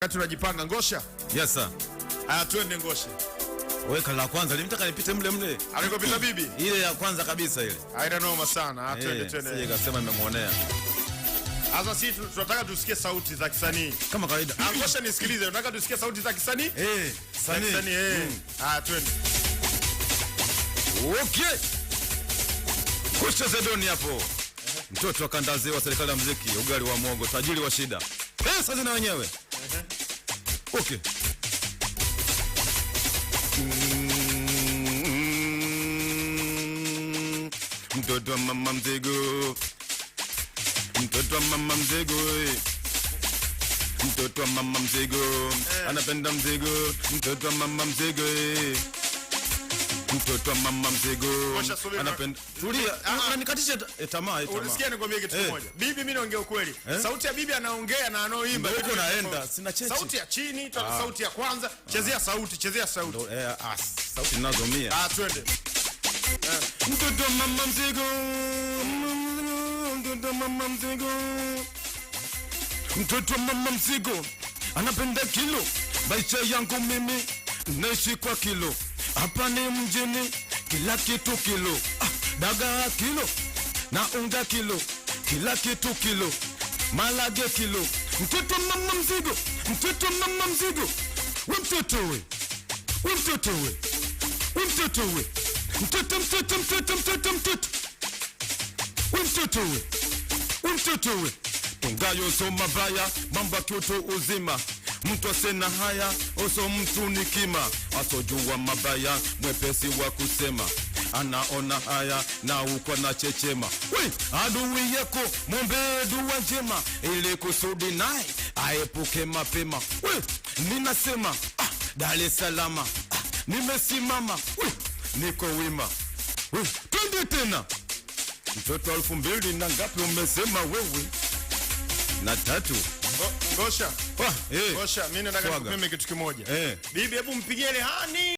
Tunajipanga Ngosha. Yes sir. Twende Ngosha. Weka la kwanza limtaka nipite mle. Alikopita bibi? Ile ya kwanza kabisa ile. Haina noma sana. Twende. Sije kasema nimemuonea. Sasa sisi tunataka tusikie sauti za kisanii. Kama kawaida. Ngosha nisikilize, unataka tusikie sauti za kisanii? Sanii. Twende. Okay. Kusha Zedoni hapo. Mtoto wa kandazi wa serikali ya muziki, ugali wa mwogo, tajiri wa shida. Pesa zina wenyewe. Okay. Mtoto wa mama mzigo. Mtoto wa mama mzigo. Mtoto wa mama mzigo. Anapenda mzigo. Mtoto wa mama mzigo. Mtoto wa mama mzigo. Anapenda. Tulia. Unanikatisha tamaa. Unasikia nikwambie kitu kimoja. Bibi mimi naongea ukweli. Sauti ya bibi anaongea na anaoimba. Huko naenda. Sina cheche. Sauti ya chini, sauti ya kwanza. Chezea sauti. Sauti nazo 100. Twende. Mtoto wa mama mzigo. Mtoto wa mama mzigo. Mtoto wa mama mzigo. Anapenda kilo. Maisha yangu mimi naishi kwa kilo. Hapa ni mjini, kila kitu kilo. Dagaa kilo, na unga kilo, kila kitu kilo. Malage kilo. Mtoto mama mzigo, mtoto mama mzigo. We mtoto we, we mtoto we, we mtoto we. Mtoto. We mtoto we, we mtoto we. Tungayo so mabaya, mambo kiutu uzima. Mtu asena haya, oso mtu nikima. Asojua mabaya, mwepesi wa kusema. Anaona haya, na uko na chechema. We, adui yako, mwombe dua njema. Ili kusudi naye, aepuke mapema. We, ninasema, Dar es Salaam, nimesimama. We, niko wima. We, twende tena. Mtoto 2000 na ngapi umesema wewe? Na 3. Ngosha. Ngosha, mimi nataka nikupe kitu kimoja. Bibi, hebu mpigie Rehani.